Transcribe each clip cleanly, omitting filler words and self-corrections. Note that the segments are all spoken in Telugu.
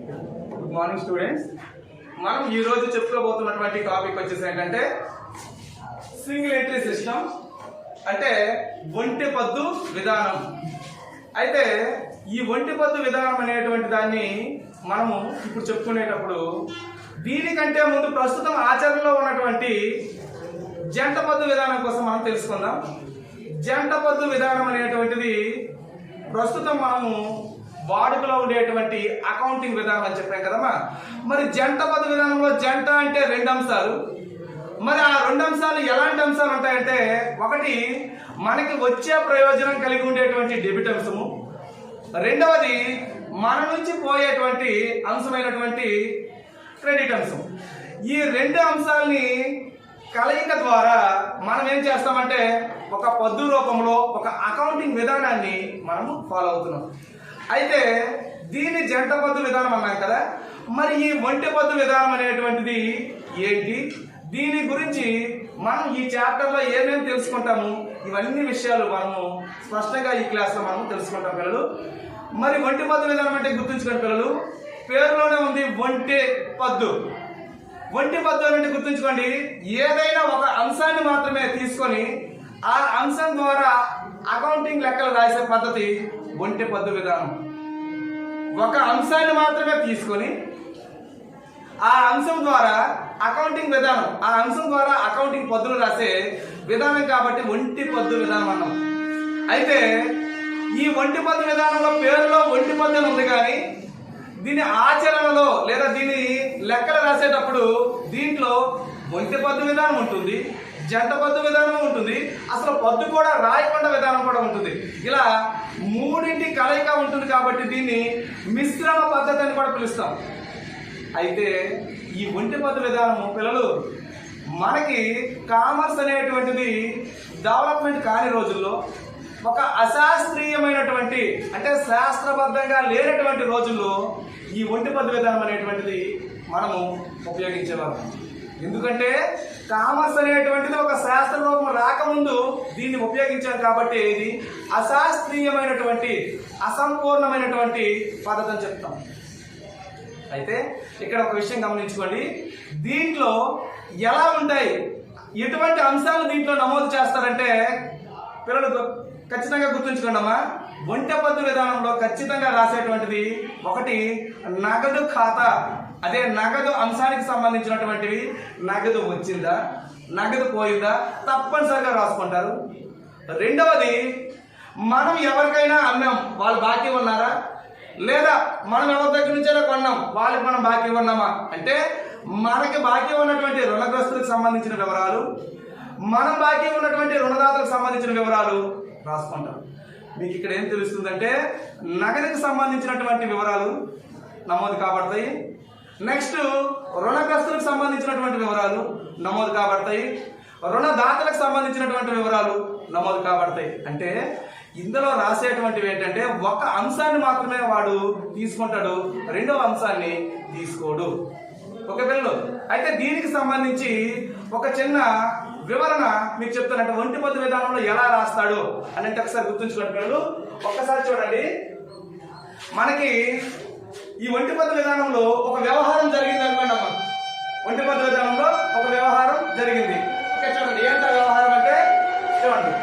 Good morning students. మనం ఈ రోజు చెప్పుకోబోతున్నటువంటి టాపిక్ వచ్చేసి ఏంటంటే సింగిల్ ఎంట్రీ సిస్టమ్, అంటే ఒంటి పద్దు విధానం. అయితే ఈ ఒంటి పద్దు విధానం అనేటువంటి దాన్ని మనము ఇప్పుడు చెప్పుకునేటప్పుడు దీనికంటే ముందు ప్రస్తుతం ఆచరణలో ఉన్నటువంటి జంట పద్దు విధానం కోసం మనం తెలుసుకుందాం. జంట పద్దు విధానం అనేటువంటిది ప్రస్తుతం మనము వాడుకలో ఉండేటువంటి అకౌంటింగ్ విధానం అని చెప్పాం కదమ్మా. మరి జంట పద్దు విధానంలో జంట అంటే రెండు అంశాలు. మరి ఆ రెండు అంశాలు ఎలాంటి అంశాలు ఉంటాయంటే, ఒకటి మనకి వచ్చే ప్రయోజనం కలిగి ఉండేటువంటి డెబిట్ అంశము, రెండవది మన నుంచి పోయేటువంటి అంశమైనటువంటి క్రెడిట్ అంశం. ఈ రెండు అంశాలని కలయిక ద్వారా మనం ఏం చేస్తామంటే ఒక పద్దు రూపంలో ఒక అకౌంటింగ్ విధానాన్ని మనము ఫాలో అవుతున్నాం. అయితే దీన్ని జంట పద్దు విధానం అన్నాం కదా. మరి ఈ ఒంటి పద్దు విధానం అనేటువంటిది ఏంటి, దీని గురించి మనం ఈ చాప్టర్లో ఏమేమి తెలుసుకుంటాము, ఇవన్నీ విషయాలు మనము స్పష్టంగా ఈ క్లాస్లో మనము తెలుసుకుంటాం పిల్లలు. మరి ఒంటి పద్దు విధానం అంటే గుర్తుంచుకోండి పిల్లలు, పేరులోనే ఉంది ఒంటి పద్దు. ఒంటి పద్దు అంటే గుర్తుంచుకోండి, ఏదైనా ఒక అంశాన్ని మాత్రమే తీసుకొని ఆ అంశం ద్వారా అకౌంటింగ్ లెక్కలు రాసే పద్ధతి ఒంటి పద్దు విధానం. ఒక అంశాన్ని మాత్రమే తీసుకొని ఆ అంశం ద్వారా అకౌంటింగ్ విధానం, ఆ అంశం ద్వారా అకౌంటింగ్ పద్దులు రాసే విధానం కాబట్టి ఒంటి పద్దు విధానం అన్నాం. అయితే ఈ ఒంటి పద్దు విధానంలో పేరులో ఒంటి పద్దు అని ఉంది, కానీ దీని ఆచరణలో లేదా దీని లెక్కలు రాసేటప్పుడు దీంట్లో ఒంటి పద్దు విధానం ఉంటుంది, జంట పద్దు విధానం ఉంటుంది, అసలు పద్దు కూడా రాయకుండా విధానం కూడా ఉంటుంది. ఇలా మూడింటి కలయిక ఉంటుంది కాబట్టి దీన్ని మిశ్రమ పద్ధతి అని కూడా పిలుస్తాం. అయితే ఈ ఒంటి పద్దు విధానము పిల్లలు మనకి కామర్స్ అనేటువంటిది డెవలప్మెంట్ కాని రోజుల్లో, ఒక అశాస్త్రీయమైనటువంటి అంటే శాస్త్రబద్ధంగా లేనటువంటి రోజుల్లో ఈ ఒంటి పద్దు విధానం అనేటువంటిది మనము ఉపయోగించేవాళ్ళం. ఎందుకంటే కామర్స్ అనేటువంటిది ఒక శాస్త్ర రూపం రాకముందు దీన్ని ఉపయోగించాం కాబట్టి ఇది అశాస్త్రీయమైనటువంటి అసంపూర్ణమైనటువంటి పద్ధతి అని చెప్తాం. అయితే ఇక్కడ ఒక విషయం గమనించుకోండి, దీంట్లో ఎలా ఉంటాయి, ఎటువంటి అంశాలు దీంట్లో నమోదు చేస్తారంటే పిల్లలు ఖచ్చితంగా గుర్తుంచుకోండి అమ్మా. ఒంటి పద్దు విధానంలో ఖచ్చితంగా రాసేటువంటిది ఒకటి నగదు ఖాతా, అదే నగదు అంశానికి సంబంధించినటువంటివి నగదు వచ్చిందా నగదు పోయిందా తప్పనిసరిగా రాసుకుంటారు. రెండవది మనం ఎవరికైనా అమ్మాం వాళ్ళు బాకీ ఉన్నారా, లేదా మనం ఎవరి దగ్గర నుంచైనా కొన్నాం వాళ్ళకి మనం బాకీ ఉన్నామా అంటే మనకి బాకీ ఉన్నటువంటి రుణగ్రస్తులకు సంబంధించిన వివరాలు, మనం బాకీ ఉన్నటువంటి రుణదాతలకు సంబంధించిన వివరాలు రాసుకుంటాం. మీకు ఇక్కడ ఏం తెలుస్తుందంటే నగదుకు సంబంధించినటువంటి వివరాలు నమోదు కాబడతాయి, నెక్స్ట్ రుణగ్రస్తులకు సంబంధించినటువంటి వివరాలు నమోదు కాబడతాయి, రుణదాతలకు సంబంధించినటువంటి వివరాలు నమోదు కాబడతాయి. అంటే ఇందులో రాసేటువంటివి ఏంటంటే ఒక అంశాన్ని మాత్రమే వాడు తీసుకుంటాడు, రెండవ అంశాన్ని తీసుకోడు. ఓకే పిల్లలు, అయితే దీనికి సంబంధించి ఒక చిన్న వివరణ మీకు చెప్తానంటే ఒంటి పద్దు విధానంలో ఎలా రాస్తాడు అని అంటే ఒకసారి గుర్తుంచుకోండి పిల్లలు. ఒక్కసారి చూడండి, మనకి ఈ ఒంటి పద్దు విధానంలో ఒక వ్యవహారం జరిగింది అనుకోండి అమ్మ. ఒంటి పద్దు విధానంలో ఒక వ్యవహారం జరిగింది. ఓకే చూడండి, ఏంటో వ్యవహారం అంటే చూడండి,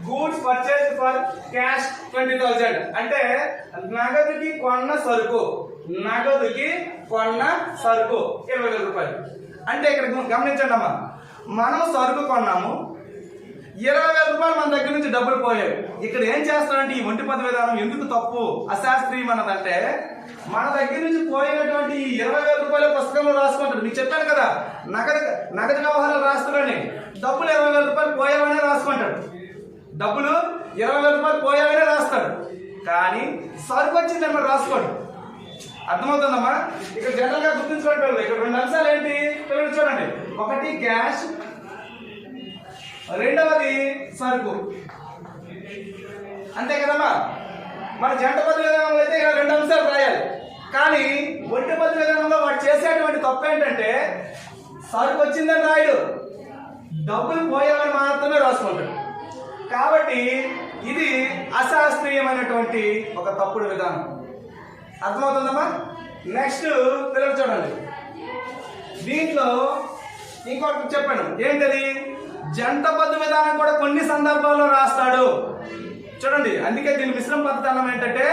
గూడ్స్ పర్చేస్ ఫర్ క్యాష్ 20,000 అంటే నగదుకి కొన్న సరుకు, నగదుకి కొన్న సరుకు 20,000 రూపాయలు. అంటే ఇక్కడ గమనించండి అమ్మా, మనం సరుకు కొన్నాము, 20,000 రూపాయలు మన దగ్గర నుంచి డబ్బులు పోయాయి. ఇక్కడ ఏం చేస్తామంటే ఈ ఒంటి పద్దు విధానం ఎందుకు తప్పు అశాస్త్రీయం అన్నదంటే మన దగ్గర నుంచి పోయినటువంటి ఈ 20,000 రూపాయల పుస్తకంలో రాసుకుంటాడు. మీకు చెప్పాను కదా నగదు వ్యవహారాలు రాస్తున్నాడని, డబ్బులు 20,000 రూపాయలు పోయావనే రాసుకుంటాడు, డబ్బులు 20,000 రూపాయలు పోయావనే రాస్తాడు, కానీ సరుకు వచ్చిందని మరి రాసుకోడు. అర్థమవుతుందమ్మా? ఇక్కడ జనరల్ గా గుర్తుంచుకోండి, ఇక్కడ రెండు అంశాలు ఏంటి పిల్లలు చూడండి, ఒకటి క్యాష్, రెండవది సరుకు. అంతే కదమ్మా. మన జంట పద్దు విధానంలో అయితే ఇలా రెండు అంశాలు రాయాలి, కానీ ఒంటి పద్దు విధానంలో వాడు చేసేటువంటి తప్పు ఏంటంటే సరుకు వచ్చిందని రాయడు, డబ్బులు పోయామని మాత్రమే రాసుకుంటాడు. కాబట్టి ఇది అశాస్త్రీయమైనటువంటి ఒక తప్పుడు విధానం. అర్థమవుతుందమ్మా? నెక్స్ట్ పిల్లలు చూడండి, దీంట్లో ఇంకొకటి చెప్పాను ఏంటది, జంట పద్దు విధానం కూడా కొన్ని సందర్భాల్లో రాస్తాడు. చూడండి, అందుకే దీని మిశ్రమ పద్ధతి అన్నం ఏంటంటే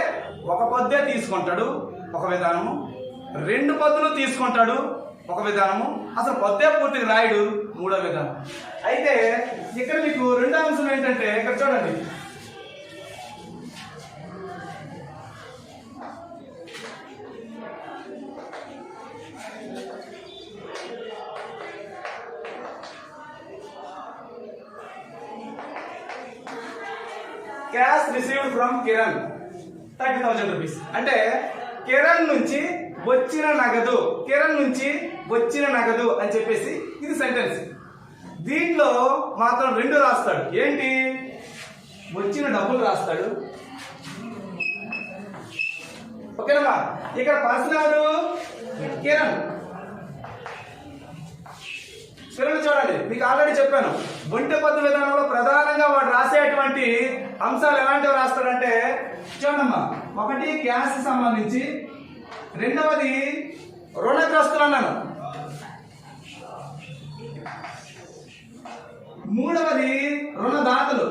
ఒక పద్దే తీసుకుంటాడు ఒక విధానము, రెండు పద్దులు తీసుకుంటాడు ఒక విధానము, అసలు పద్దే పూర్తిగా రాయుడు మూడో విధానం. అయితే ఇక్కడ మీకు రెండో అంశం ఏంటంటే ఇక్కడ చూడండి, cash received from Kiran 30,000 rupees. అంటే కిరణ్ నుంచి వచ్చిన నగదు, కిరణ్ నుంచి వచ్చిన నగదు అని చెప్పేసి ఇది సెంటెన్స్. దీంట్లో మాత్రం రెండు రాస్తాడు. ఏంటి? వచ్చిన డబ్బులు రాస్తాడు. ఓకేనమ్మా? ఇక్కడ పర్సన్ ఎవరు? కిరణ్. కిరణ్ చూడండి, మీకు ఆల్రెడీ చెప్పాను, ఒంటి పద్దు విధానంలో ప్రధానంగా వాడు రాసేటువంటి అంశాలు ఎలాంటివి రాస్తాడంటే చూడమ్మా, ఒకటి క్యాష్ సంబంధించి, రెండవది రుణగ్రస్తులు అన్నాను, మూడవది రుణదాతలు.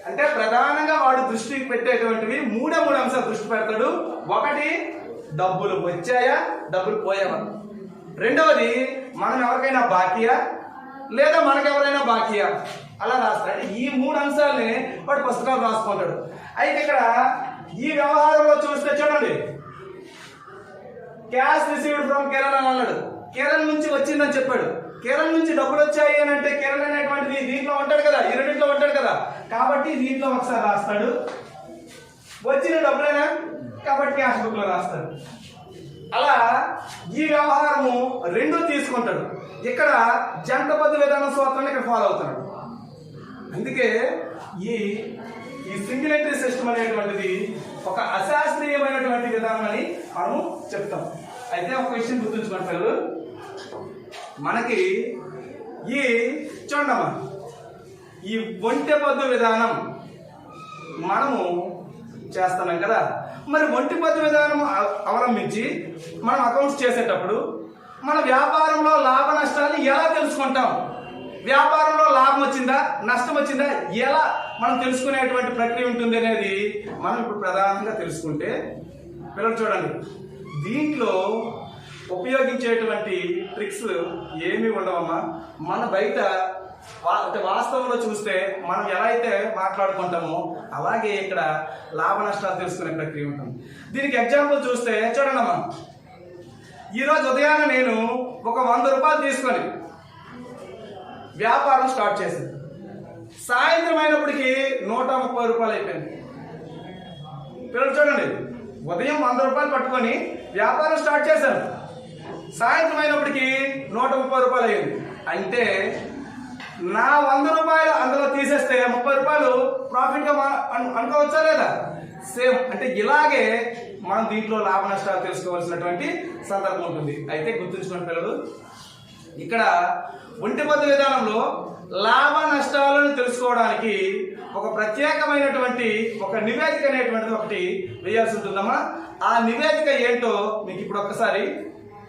అంటే ప్రధానంగా వాడు దృష్టి పెట్టేటువంటివి మూడు అంశాలు దృష్టి పెడతాడు. ఒకటి డబ్బులు వచ్చాయా, డబ్బులు పోయావా, రెండవది మనం ఎవరికైనా బాకీయా లేదా మనకెవరైనా బాకీయా, అలా రాస్తాడు. అంటే ఈ మూడు అంశాలని వాడు పుస్తకాలు రాసుకుంటాడు. అయితే ఇక్కడ ఈ వ్యవహారంలో చూస్తే చూడండి, క్యాష్ రిసీవ్డ్ ఫ్రమ్ కిరణ్ అని అన్నాడు, కిరణ్ నుంచి వచ్చిందని చెప్పాడు. కిరణ్ నుంచి డబ్బులు వచ్చాయి అని అంటే కిరణ్ అనేటువంటిది దీంట్లో ఉంటాడు కదా, ఈ రెండింటిలో ఉంటాడు కదా, కాబట్టి దీంట్లో ఒకసారి రాస్తాడు. వచ్చిన డబ్బులేనా కాబట్టి క్యాష్ బుక్ లో రాస్తాడు. అలా ఈ వ్యవహారము రెండు తీసుకుంటాడు. ఇక్కడ జంట పద్దు విధానం సూత్రాన్ని ఇక్కడ ఫాలో అవుతున్నాడు. అందుకే ఈ సింగిల్ ఎంట్రీ సిస్టమ్ అనేటువంటిది ఒక అశాస్త్రీయమైనటువంటి విధానం అని మనం చెప్తాం. అయితే ఒక విషయం గుర్తుంచుకుంటారు, మనకి ఈ చూడమ్మా, ఈ ఒంటి పద్దు విధానం మనము చేస్తున్నాం కదా, మరి ఒంటి పద్దు విధానం అవలంబించి మనం అకౌంట్స్ చేసేటప్పుడు మన వ్యాపారంలో లాభ నష్టాన్ని ఎలా తెలుసుకుంటాం, వ్యాపారంలో లాభం వచ్చిందా నష్టం వచ్చిందా ఎలా మనం తెలుసుకునేటువంటి ప్రక్రియ ఉంటుంది అనేది మనం ఇప్పుడు ప్రధానంగా తెలుసుకుంటే, పిల్లలు చూడండి, దీంట్లో ఉపయోగించేటువంటి ట్రిక్స్ ఏమీ ఉండవమ్మా. మన బయట వాస్తవంలో చూస్తే మనం ఎలా అయితే మాట్లాడుకుంటామో అలాగే ఇక్కడ లాభ నష్టాలు తెలుసుకునే ప్రక్రియ ఉంటుంది. దీనికి ఎగ్జాంపుల్ చూస్తే చూడండి అమ్మా, ఈరోజు ఉదయాన్నే నేను ఒక 100 రూపాయలు తీసుకొని వ్యాపారం స్టార్ట్ చేశాను. సాయంత్రం అయినప్పటికీ 130 రూపాయలు అయిపోయింది. పిల్లలు చూడండి, ఉదయం 100 రూపాయలు పట్టుకొని వ్యాపారం స్టార్ట్ చేశాను, సాయంత్రం అయినప్పటికీ 130 రూపాయలు అయ్యింది. అంటే నా 100 రూపాయలు అందులో తీసేస్తే 30 రూపాయలు ప్రాఫిట్ గా అనుకోవచ్చా లేదా? సేమ్. అంటే ఇలాగే మనం దీంట్లో లాభ నష్టాలు తెలుసుకోవాల్సినటువంటి సందర్భం ఉంటుంది. అయితే గుర్తుంచుకోండి పిల్లలు, ఇక్కడ ఒంటి పద్దు విధానంలో లాభ నష్టాలను తెలుసుకోవడానికి ఒక ప్రత్యేకమైనటువంటి ఒక నివేదిక అనేటువంటిది ఒకటి వేయాల్సి ఉంటుందమ్మా. ఆ నివేదిక ఏంటో మీకు ఇప్పుడు ఒక్కసారి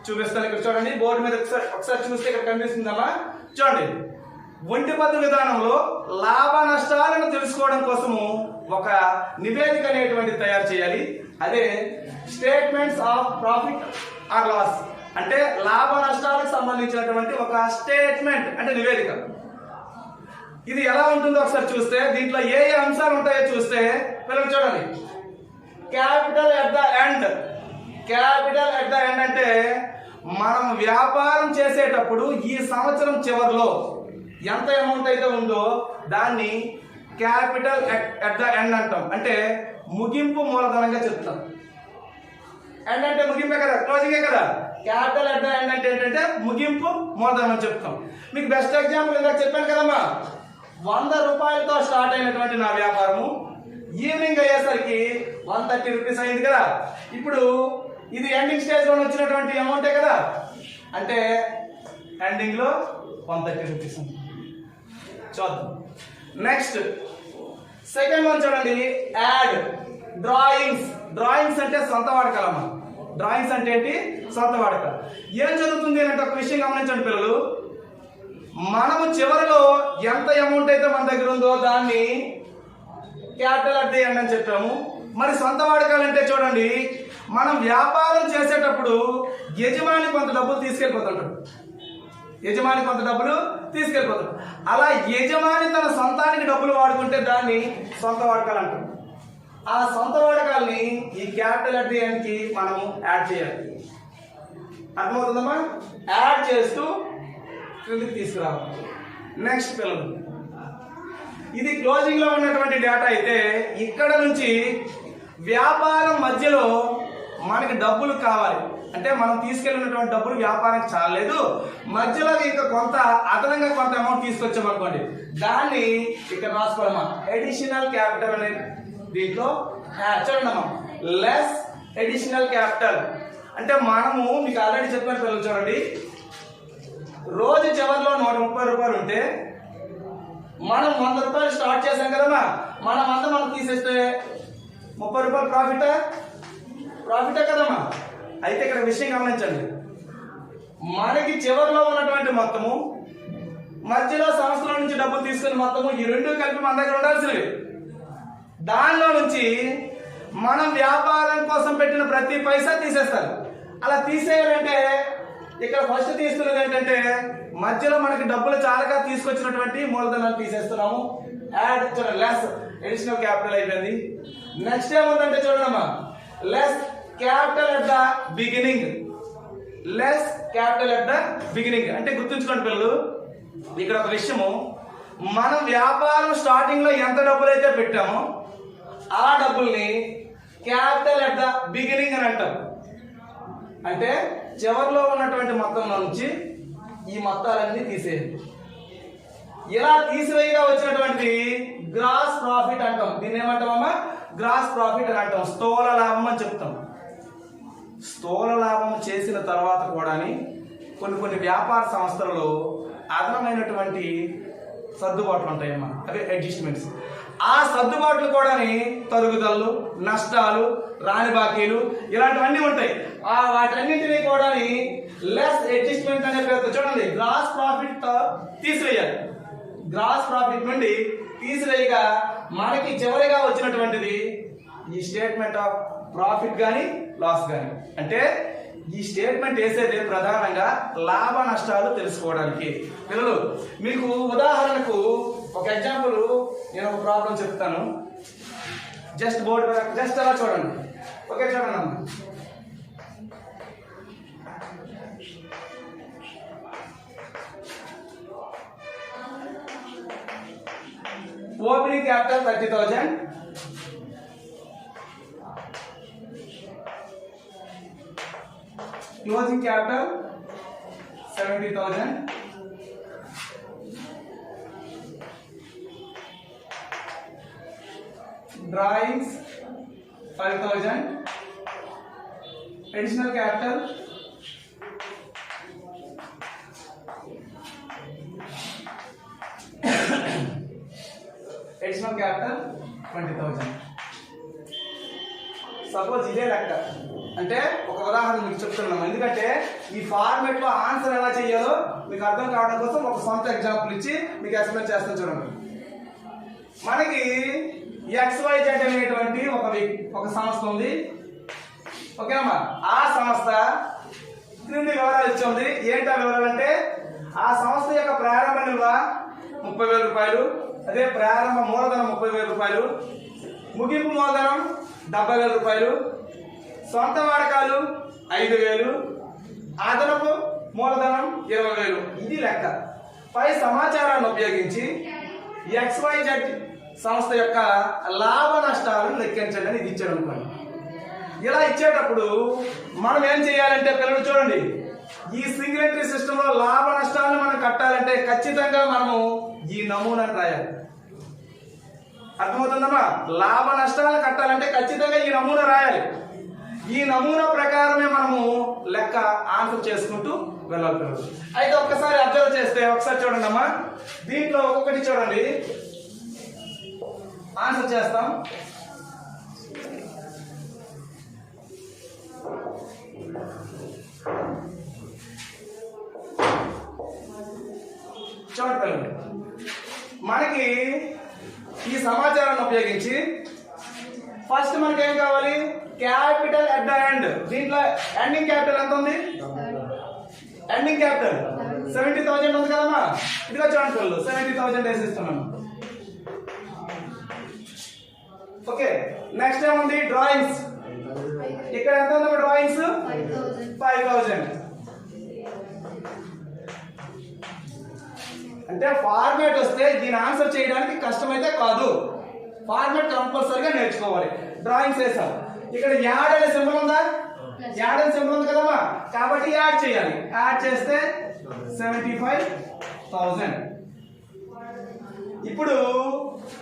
చూపిస్తాను. ఇక్కడ చూడండి, బోర్డు మీద ఒకసారి చూస్తే ఇక్కడ కనిపిస్తుందమ్మా. చూడండి, ఒంటి పద్దు విధానంలో లాభ నష్టాలను తెలుసుకోవడం కోసము ఒక నివేదిక అనేటువంటిది తయారు చేయాలి. అదే statements of profit or loss, అంటే లాభ నష్టాలకు సంబంధించినటువంటి ఒక స్టేట్మెంట్ అంటే నివేదిక. ఇది ఎలా ఉంటుందో ఒకసారి చూస్తే దీంట్లో ఏ ఏ అంశాలు ఉంటాయో చూస్తే పిల్లలు చూడండి, capital at the end. Capital at the end అంటే మనం వ్యాపారం చేసేటప్పుడు ఈ సంవత్సరం చివరిలో ఎంత అమౌంట్ అయితే ఉందో దాన్ని క్యాపిటల్ ఎట్ ద ఎండ్ అంటాం. అంటే ముగింపు మూలధనంగా చెప్తాం. ఎండ్ అంటే ముగింపే కదా, క్లోజింగే కదా. క్యాపిటల్ ఎట్ ద ఎండ్ అంటే ఏంటంటే ముగింపు మూలధనం అని చెప్తాం. మీకు బెస్ట్ ఎగ్జాంపుల్ ఇందాక చెప్పాను కదమ్మా, 100 రూపాయలతో స్టార్ట్ అయినటువంటి నా వ్యాపారము ఈవినింగ్ అయ్యేసరికి 130 రూపీస్ అయింది కదా. ఇప్పుడు ఇది ఎండింగ్ స్టేజ్ లో వచ్చినటువంటి అమౌంటే కదా, అంటే ఎండింగ్ లో 130 రూపీస్ ఉంది. చూద్దాం. నెక్స్ట్ సెకండ్ వన్ చూడండి, యాడ్ డ్రాయింగ్స్. డ్రాయింగ్స్ అంటే సొంత వాడకాలమ్మా. డ్రాయింగ్స్ అంటే ఏంటి? సొంత వాడకాలు. ఏం జరుగుతుంది అంటే ఒక విషయం గమనించండి పిల్లలు, మనము చివరిలో ఎంత అమౌంట్ అయితే మన దగ్గర ఉందో దాన్ని క్యాపిటల్ అట్ ది ఎండ్ అని చెప్పాము. మరి సొంత వాడకాలు అంటే చూడండి, మనం వ్యాపారం చేసేటప్పుడు యజమాని కొంత డబ్బులు తీసుకెళ్ళిపోతుంటాడు. అలా యజమాని తన సొంతానికి డబ్బులు వాడుకుంటే దాన్ని సొంత వాడకాలు అంటారు. ఆ సొంత వాడకాల్ని ఈ క్యాపిటల్ అట్ ది ఎండ్ కి మనము యాడ్ చేయాలి. అర్థమవుతుందమ్మా? యాడ్ చేస్తూ క్రిందికి తీసుకురావాలి. నెక్స్ట్ పిల్లలు, ఇది క్లోజింగ్ లో ఉన్నటువంటి డేటా అయితే ఇక్కడ నుంచి వ్యాపారం మధ్యలో మనకి డబ్బులు కావాలి అంటే మనం తీసుకెళ్ళినటువంటి డబ్బులు వ్యాపారానికి చాలలేదు, మధ్యలో ఇంకా కొంత అదనంగా కొంత అమౌంట్ తీసుకొచ్చామనుకోండి, దాన్ని ఇక్కడ రాసుకోవాలమ్మా. అడిషనల్ క్యాపిటల్ అనే దీంట్లో చూడండి అమ్మా, లెస్ అడిషనల్ క్యాపిటల్ అంటే మనము మీకు ఆల్రెడీ చెప్పిన పిల్లలు చూడండి, రోజు చివరిలో 130 రూపాయలు ఉంటే మనం 100 రూపాయలు స్టార్ట్ చేసాం కదమ్మా, మనం తీసేస్తే 30 రూపాయలు ప్రాఫిటే కదమ్మా. అయితే ఇక్కడ విషయం గమనించండి, మనకి చివరిలో ఉన్నటువంటి మొత్తము మధ్యలో సంస్థల నుంచి డబ్బులు తీసుకున్న మొత్తము ఈ రెండు కలిపి మన దగ్గర ఉండాల్సినవి. దానిలో నుంచి మనం వ్యాపారం కోసం పెట్టిన ప్రతి పైసా తీసేస్తారు. అలా తీసేయాలంటే ఇక్కడ ఫస్ట్ తీసుకున్నది ఏంటంటే మధ్యలో మనకి డబ్బులు చాలాగా తీసుకొచ్చినటువంటి మూలధనాలు తీసేస్తున్నాము. యాడ్ చూడండి, లెస్ అడిషనల్ క్యాపిటల్ అయిపోయింది. నెక్స్ట్ ఏముందంటే చూడమ్మా, less capital at the beginning. Less capital at the beginning అంటే గుర్తుంచుకోండి పిల్లలు, ఇక్కడ ఒక విషయము, మనం వ్యాపారం స్టార్టింగ్ లో ఎంత డబ్బులు అయితే పెట్టామో ఆ డబ్బుల్ని క్యాపిటల్ అట్ ద బిగినింగ్ అని అంటాం. అంటే చివరిలో ఉన్నటువంటి మొత్తం నుంచి ఈ మొత్తాలన్నీ తీసేయండి. ఇలా తీసివేయగా వచ్చినటువంటి గ్రాస్ ప్రాఫిట్ అంటాం. దీన్ని ఏమంటామమ్మా? గ్రాస్ ప్రాఫిట్ అని అంటాం. స్థూల లాభం అని చెప్తాం. స్థూల లాభం చేసిన తర్వాత కూడా కొన్ని వ్యాపార సంస్థలలో అదనమైనటువంటి సర్దుబాట్లు ఉంటాయమ్మా, అదే అడ్జస్ట్మెంట్స్. ఆ సర్దుబాట్లు కూడా తరుగుదలలు, నష్టాలు, రాని బాకీలు ఇలాంటివన్నీ ఉంటాయి. ఆ వాటన్నింటినీ కూడా లెస్ అడ్జస్ట్మెంట్ అనే పేరుతో చూడండి గ్రాస్ ప్రాఫిట్ తీసివేయాలి. గ్రాస్ ప్రాఫిట్ నుండి తీసివేయగా మనకి చివరిగా వచ్చినటువంటిది ఈ స్టేట్మెంట్ ఆఫ్ ప్రాఫిట్ కానీ లాస్ కానీ. అంటే ఈ స్టేట్మెంట్ వేసేది ప్రధానంగా లాభ నష్టాలు తెలుసుకోవడానికి. పిల్లలు మీకు ఉదాహరణకు ఒక ఎగ్జాంపుల్, నేను ఒక ప్రాబ్లం చెప్తాను. జస్ట్ బోర్డు జస్ట్ అలా చూడండి. ఓకే చూడండి అమ్మా. Opening capital 30,000, closing capital 70,000, drawings 5,000, additional capital additional capital 20,000. Suppose ఇదే లెక్క అంటే ఒక ఉదాహరణ మీకు చెప్తున్నాం, ఎందుకంటే ఈ ఫార్మెట్ లో ఆన్సర్ ఎలా చేయాలో మీకు అర్థం కావడం కోసం ఒక సొంత ఎగ్జాంపుల్ ఇచ్చి మీకు ఎక్స్ప్లెయిన్ చేస్తాను చూడండి. మనకి XYZ అనేటువంటి ఒక సంస్థ ఉంది. ఓకేనమ్మా, ఆ సంస్థ క్రింది వివరాలు ఇచ్చింది. ఏంటి ఆ వివరాలు అంటే, ఆ సంస్థ యొక్క ప్రారంభ నిల్వ 30,000 రూపాయలు, అదే ప్రారంభ మూలధనం 30,000 రూపాయలు, ముగింపు మూలధనం 70,000 రూపాయలు, సొంత వాడకాలు 5,000, అదనపు మూలధనం 20,000. ఇది లెక్క. పై సమాచారాన్ని ఉపయోగించి XYZ సంస్థ యొక్క లాభ నష్టాలను లెక్కించండి అని ఇది ఇచ్చాడు అనుకోండి. ఇలా ఇచ్చేటప్పుడు మనం ఏం చేయాలంటే పిల్లలు చూడండి, ఈ సింగిల్ ఎంట్రీ సిస్టమ్ లో లాభ నష్టాలను మనం కట్టాలంటే ఖచ్చితంగా మనము ఈ నమూనాను రాయాలి. అర్థమవుతుందమ్మా? లాభ నష్టాలు కట్టాలంటే ఖచ్చితంగా ఈ నమూనా రాయాలి. ఈ నమూనా ప్రకారమే మనము లెక్క ఆన్సర్ చేసుకుంటూ వెళ్ళాలి. అయితే ఒక్కసారి అబ్జర్వ్ చేస్తే ఒకసారి చూడండి అమ్మా, దీంట్లో ఒక్కొక్కటి చూడండి ఆన్సర్ చేస్తాం. చూడండి, మనకి ఈ సమాచారాన్ని ఉపయోగించి ఫస్ట్ మనకి ఏం కావాలి? Capital at the end. దీంట్లో ఎండింగ్ క్యాపిటల్ ఎంత ఉంది? ఎండింగ్ క్యాపిటల్ 70,000 ఉంది కదమ్మా. ఇదిగో చూడండి పిల్లలు, 70,000 వేసిస్తున్నాను. ఓకే, నెక్స్ట్ ఏముంది? డ్రాయింగ్స్. ఇక్కడ ఎంత ఉంది డ్రాయింగ్స్? 5,000. అంటే ఫార్మాట్ వస్తే దీని ఆన్సర్ చేయడానికి కష్టమైతే కాదు. ఫార్మాట్ కంపల్సరీగా నేర్చుకోవాలి. డ్రాయింగ్స్ వేసాం. ఇక్కడ యాడ్ అనే సింబల్ ఉందా? యాడ్ అనే సింబల్ ఉంది కదమ్మా, కాబట్టి యాడ్ చేయాలి. యాడ్ చేస్తే 75,000. ఇప్పుడు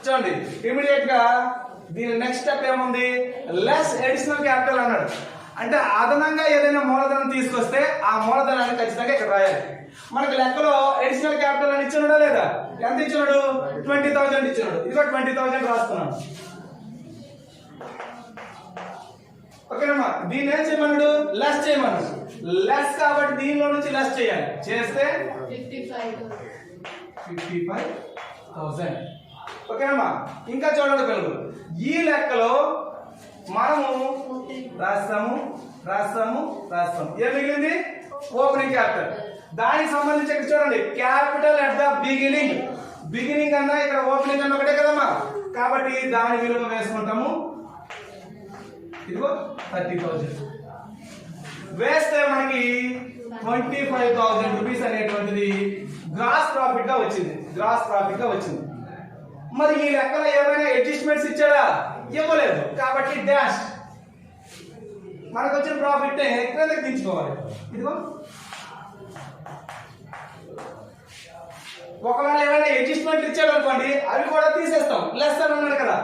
చూడండి, ఇమీడియట్ గా దీని నెక్స్ట్ స్టెప్ ఏముంది? లెస్ అడిషనల్ క్యాపిటల్ అన్నాడు. అంటే అదనంగా ఏదైనా మూలధనం తీసుకొస్తే ఆ మూలధనాన్ని ఖచ్చితంగా ఇక్కడ రాయాలి. మనకి లెక్కలో అడిషనల్ క్యాపిటల్ అని ఇచ్చినాడా లేదా? ఎంత ఇచ్చినాడు? 20,000 ఇచ్చినాడు. ఇదిగో 20,000 రాస్తున్నాను. ఓకేనమ్మా, దీన్ని ఏం చేయమన్నాడు? లెస్ చేయమన్నాడు. లెస్ కాబట్టి దీనిలో నుంచి లెస్ చేయాలి. చేస్తే 55,000. ఓకేనమ్మా, ఇంకా చూడండి పిల్లలు, ఈ లెక్కలో మనము రాస్తాము. ఏం మిగిలింది? Opening capital. దానికి సంబంధించి ఇక్కడ చూడండి, capital at the beginning. Beginning అన్నా ఇక్కడ ఓపెనింగ్ అన్న ఒకటే కదమ్మా, కాబట్టి దాని విలువ వేసుకుంటాము. ఇదిగో 30,000 వేస్తే మనకి 25,000 రూపీస్ అనేటువంటిది గ్రాస్ ప్రాఫిట్ గా వచ్చింది. మరి ఈ లెక్కలో ఏమైనా అడ్జస్ట్మెంట్స్ ఇచ్చాడా? ఇవ్వలేదు. కాబట్టి డాష్. మనకు వచ్చిన ప్రాఫిట్ క్రిందకి దించుకోవాలి. ఇదిగో, ఒకవేళ ఏమైనా అడ్జస్ట్మెంట్ ఇచ్చాడు అనుకోండి, అవి కూడా తీసేస్తాం. లెస్ అని ఉన్నాడు కదా,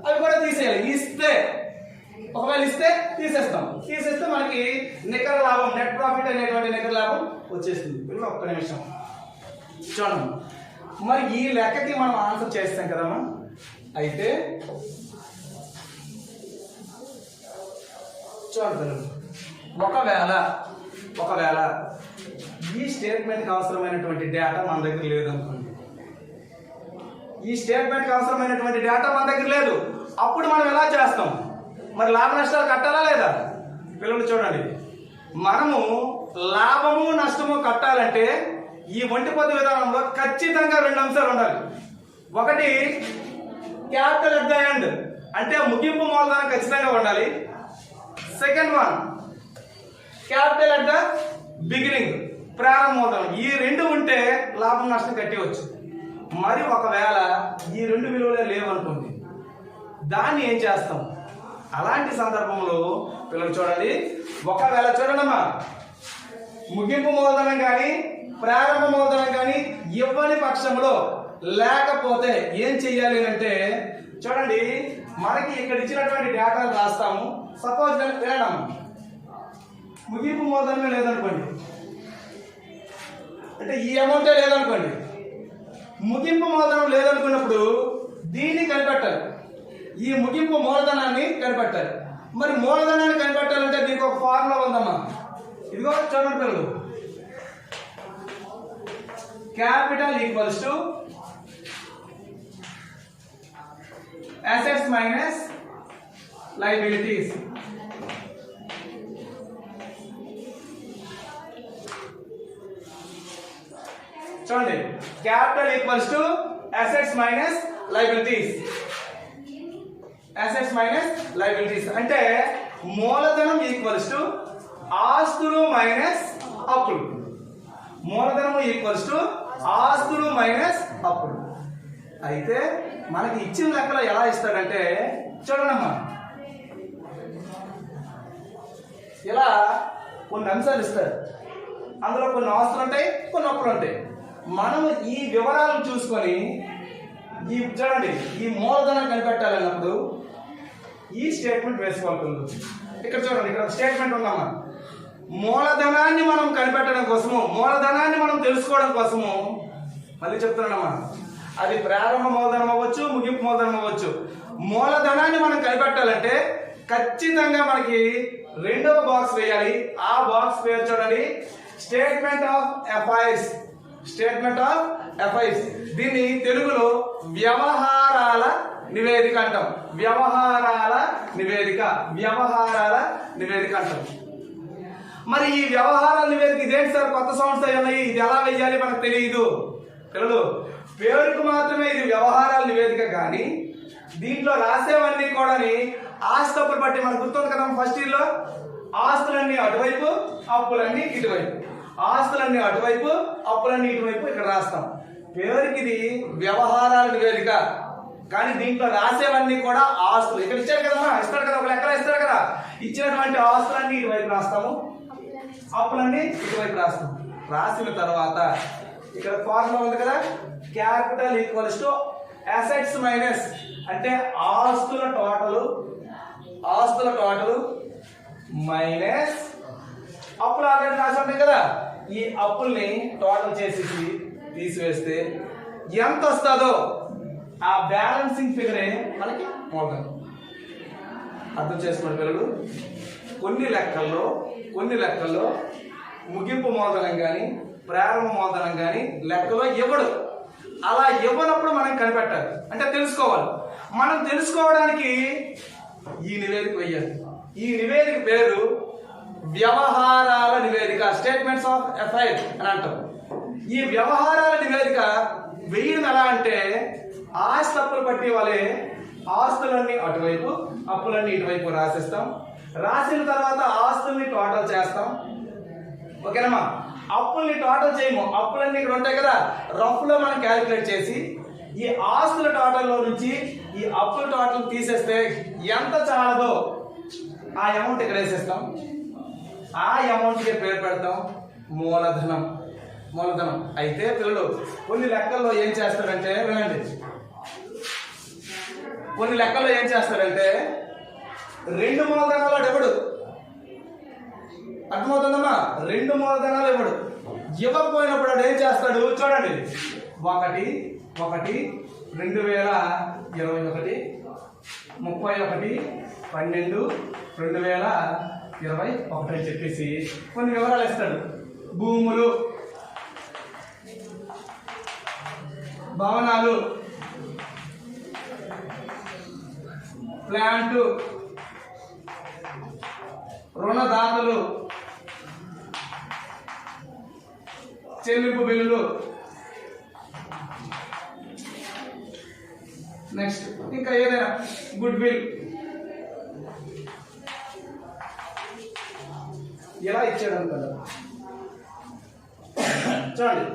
అవి కూడా తీసేయాలి. ఒకవేళ ఇస్తే తీసేస్తే మనకి నికర లాభం, నెట్ ప్రాఫిట్ అనేటువంటి నికర లాభం వచ్చేస్తుంది. పిల్లలు ఒక్క నిమిషం చూడండి, మరి ఈ లెక్కకి మనం ఆన్సర్ చేస్తాం కదమ్మా. అయితే చూడండి, ఒకవేళ ఈ స్టేట్మెంట్ కి అవసరమైనటువంటి డేటా మన దగ్గర లేదనుకోండి, అప్పుడు మనం ఎలా చేస్తాం? మరి లాభ నష్టాలు కట్టాలా లేదా? పిల్లలు చూడండి, మనము లాభము నష్టము కట్టాలంటే ఈ ఒంటి పద్దు విధానంలో ఖచ్చితంగా 2 అంశాలు ఉండాలి. ఒకటి క్యాపిటల్ ఎట్ ద ఎండ్, అంటే ముగింపు మూలధనం ఖచ్చితంగా ఉండాలి. Second one capital at the beginning, ప్రారంభ మూలధనం. ఈ 2 ఉంటే లాభం నష్టం కట్టవచ్చు. మరి ఒకవేళ ఈ 2 విలువలే లేవనుకోండి, దాన్ని ఏం చేస్తాం? అలాంటి సందర్భంలో పిల్లలు చూడండి, ఒకవేళ చూడండమ్మా, ముగింపు మూలధనం కానీ ప్రారంభ మూలధనం కానీ ఇవ్వని పక్షంలో లేకపోతే ఏం చెయ్యాలి అంటే చూడండి, మనకి ఇక్కడ ఇచ్చినటువంటి డేటాను రాస్తాము. సపోజ్ వినడం, ముగింపు మూలధనమే లేదనుకోండి, అంటే ఈ అమౌంటే లేదనుకోండి, ముగింపు మూలధనం లేదనుకున్నప్పుడు దీన్ని కనిపెట్టాలి. ఈ ముగింపు మూలధనాన్ని కనిపెట్టాలి. మరి మూలధనాన్ని కనిపెట్టాలంటే దీనికి ఒక ఫార్ములా ఉందమ్మా. ఇదిగో చూడండి పిల్లలు, capital equals to assets minus liabilities. చూడండి, capital equals to assets minus liabilities. అంటే మూలధనం ఈక్వల్స్ టు ఆస్తులు మైనస్ అప్పులు. అయితే మనకి ఇచ్చిన లెక్కలో ఎలా ఇస్తాడంటే చూడండమ్మా, ఇలా కొన్ని అంశాలు ఇస్తాడు. అందులో కొన్ని ఆస్తులు ఉంటాయి, కొన్ని అప్పులు ఉంటాయి. మనం ఈ వివరాలను చూసుకొని ఈ చూడండి ఈ మూలధనం కనిపెట్టాలన్నప్పుడు ఈ స్టేట్మెంట్ వేసుకోవాలి. ఇక్కడ చూడండి, ఇక్కడ స్టేట్మెంట్ ఉందమ్మా. మూలధనాన్ని మనం కనిపెట్టడం కోసము, మూలధనాన్ని మనం తెలుసుకోవడం కోసము, మళ్ళీ చెప్తున్నానమ్మా, అది ప్రారంభ మూలధనం అవ్వచ్చు, ముగింపు మూలధనం అవ్వచ్చు. మూలధనాన్ని మనం కనిపెట్టాలంటే ఖచ్చితంగా మనకి రెండవ బాక్స్ వేయాలి. ఆ బాక్స్ పేరు చూడండి, statement of affairs. Statement of affairs, దీన్ని తెలుగులో వ్యవహారాల నివేదిక అంటాం. వ్యవహారాల నివేదిక, వ్యవహారాల నివేదిక అంటాం. మరి ఈ వ్యవహారాల నివేదిక ఇదేంటి సార్, కొత్త సౌండ్స్ అయి ఉన్నాయి, ఇది ఎలా వెయ్యాలి మనకు తెలియదు పిల్లలు. పేరుకు మాత్రమే ఇది వ్యవహారాల నివేదిక, కానీ దీంట్లో రాసేవన్నీ కూడా ఆస్తులు బట్టి మనకు గుర్తుంది కదా. ఫస్ట్ ఇయర్ లో ఆస్తులన్నీ అటువైపు, అప్పులన్నీ ఇటువైపు, ఆస్తులన్నీ అటువైపు, అప్పులన్నీ ఇటువైపు ఇక్కడ రాస్తాం. పేరుకి ఇది వ్యవహారాల నివేదిక, కానీ దీంట్లో రాసేవన్నీ కూడా ఆస్తులు. ఇక్కడ ఇచ్చారు కదా, ఇస్తాడు కదా, ఒక లెక్కలో ఇస్తాడు కదా, ఇచ్చినటువంటి ఆస్తులన్నీ ఇటువైపు రాస్తాము, అప్పులన్నీ ఇటువైపు రాస్తాము. రాసిన తర్వాత ఇక్కడ ఫార్ములా ఉంది కదా, capital equals to assets minus, అంటే ఆస్తుల టోటల్, ఆస్తుల టోటల్ మైనస్ అప్పులు ఆల్రెడీ రాసి ఉంటాయి కదా, ఈ అప్పుల్ని టోటల్ చేసి తీసివేస్తే ఎంత వస్తుందో ఆ బ్యాలెన్సింగ్ ఫిగరే మనకి మూలధనం. అర్థం చేసుకోండి పిల్లలు. కొన్ని లెక్కల్లో ముగింపు మూలధనం కానీ ప్రారంభ మూలధనం కానీ లెక్కలో ఇవ్వడు. అలా ఇవ్వనప్పుడు మనం కనిపెట్టాలి, అంటే తెలుసుకోవాలి. మనం తెలుసుకోవడానికి ఈ నివేదిక వేయాలి. ఈ నివేదిక పేరు వ్యవహారాల నివేదిక, స్టేట్మెంట్స్ ఆఫ్ అఫైర్స్ అని అంటాం. ఈ వ్యవహారాల నివేదిక వేయడం ఎలా అంటే ఆస్తి అప్పులు పట్టి వాళ్ళే ఆస్తులన్నీ అటువైపు, అప్పులన్నీ ఇటువైపు రాసిస్తాం. రాసిన తర్వాత ఆస్తుల్ని టోటల్ చేస్తాం. ఓకేనమ్మా. అప్పుల్ని టోటల్ చేయము, అప్పులన్నీ ఇక్కడ ఉంటాయి కదా, రఫ్ లో మనం క్యాలిక్యులేట్ చేసి ఈ ఆస్తుల టోటల్ లో నుంచి ఈ అప్పుల టోటల్ తీసేస్తే ఎంత చాలదో ఆ అమౌంట్ ఇక్కడ వేసేస్తాం. ఆ అమౌంట్ కి పేరు పెడతాం మూలధనం. మూలధనం అయితే పిల్లలు కొన్ని లెక్కల్లో ఏం చేస్తారంటే, వినండి, కొన్ని లెక్కల్లో ఏం చేస్తారంటే రెండు మూలధనాలు ఇవ్వడు. అర్థమవుతుందమ్మా? రెండు మూలధనాలు ఇవ్వడు. ఇవ్వకపోయినప్పుడు అది ఏం చేస్తాడు చూడండి, 1/1/2021, 31/12/2021 అని చెప్పేసి కొన్ని వివరాలు ఇస్తాడు. భూములు, భవనాలు, ప్లాంటు, రుణదాతలు, చెల్లింపు బిల్లులు, నెక్స్ట్ ఇంకా ఏదైనా గుడ్ విల్, ఎలా ఇచ్చాడు అనుకోండి. చూడండి,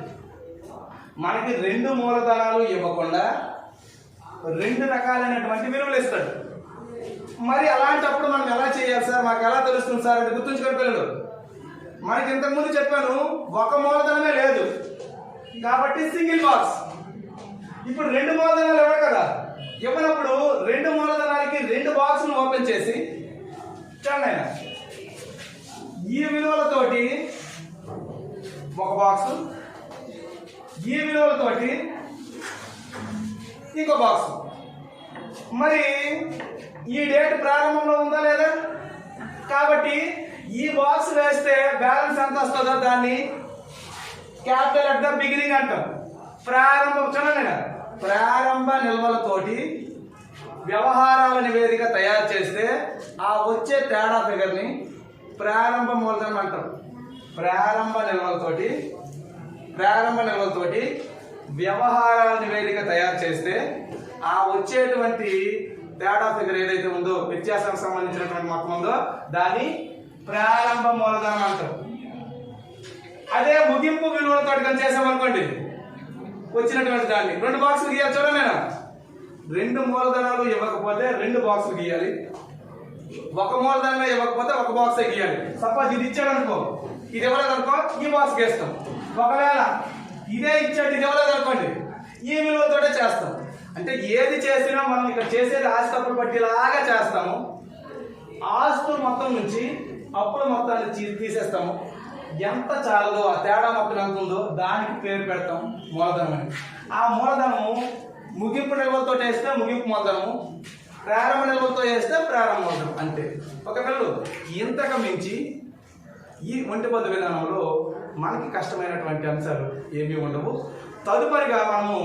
మనకి రెండు మూలధనాలు ఇవ్వకుండా రెండు రకాలైనటువంటి విలువలు ఇస్తాడు. మరి అలాంటప్పుడు మనం ఎలా చేయాలి సార్, మాకు ఎలా తెలుస్తుంది సార్ అంటే గుర్తుంచుకోండి పిల్లలు. మనకి ఇంతకుముందు చెప్పాను ఒక మూలధనమే లేదు కాబట్టి సింగిల్ బాక్స్. ఇప్పుడు రెండు మూలధనాలు ఇవ్వరు కదా, ఇవ్వనప్పుడు రెండు మూలధనాలకి రెండు బాక్సులు ఓపెన్ చేసి చూడండి, ఈ విలువలతోటి ఒక బాక్సు, ఈ విలువలతోటి ఇంకో బాక్స్. మరి ఈ డేట్ ప్రారంభంలో ఉందా లేదా, కాబట్టి ఈ బాక్స్ వేస్తే బ్యాలెన్స్ ఎంత వస్తుందో దాన్ని క్యాపిటల్ అట్ ద బిగినింగ్ అంటాం. ప్రారంభ నిల్వలతోటి వ్యవహారాల నివేదిక తయారు చేస్తే ఆ వచ్చే తేడా ఫిగర్ని ప్రారంభ మూలధనం అంటాం. ప్రారంభ నిల్వలతోటి వ్యవహారాల నివేదిక తయారు చేస్తే ఆ వచ్చేటువంటి తేడా ఫిగర్ ఏదైతే ఉందో, వ్యత్యాసానికి సంబంధించినటువంటి మొత్తం ఉందో, దాన్ని ప్రారంభ మూలధనం అంటాం. అదే ముగింపు విలువలతో కానీ చేసామనుకోండి, వచ్చినటువంటి దాన్ని రెండు బాక్సులు గీయాలి. చూడండి, నేను రెండు మూలధనాలు ఇవ్వకపోతే రెండు బాక్సులు గీయాలి, ఒక మూలధనమే ఇవ్వకపోతే ఒక బాక్స్ గీయాలి. సపోజ్ ఇది ఇచ్చాడు అనుకో, ఇది ఇవ్వలేదు అనుకో, ఈ బాక్స్ గీస్తాం. ఒకవేళ ఇదే ఇచ్చాడు, ఇది ఇవ్వలేదు అనుకోండి, ఈ విలువతోటే చేస్తాం. అంటే ఏది చేసినా మనం ఇక్కడ చేసేది ఆస్తి పట్టిలాగా చేస్తాము. ఆస్తులు మొత్తం నుంచి అప్పుల మొత్తాన్ని తీసేస్తాము. ఎంత చాలదో ఆ తేడా మొత్తం ఎంత ఉందో దానికి పేరు పెడతాం మూలధనం అని. ఆ మూలధనము ముగింపు నిల్వలతో వేస్తే ముగింపు మూలధనము, ప్రారంభ నిల్వలతో వేస్తే ప్రారంభ మూలధనం. అంతే. ఒకవేళ ఇంతకు మించి ఈ ఒంటి పద్దు విధానంలో మనకి కష్టమైనటువంటి అంశాలు ఏమీ ఉండవు. తదుపరిగా మనము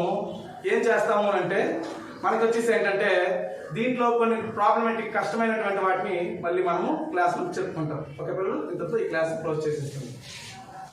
ఏం చేస్తాము అంటే మనకి వచ్చేసి ఏంటంటే దీంట్లో కొన్ని ప్రాబ్లమేటిక్ కష్టమైనటువంటి వాటిని మళ్ళీ మనము క్లాసులో చెప్పుకుంటాం. ఓకే పిల్లలు, ఇంతతో ఈ క్లాస్ క్లోజ్ చేసేస్తాము.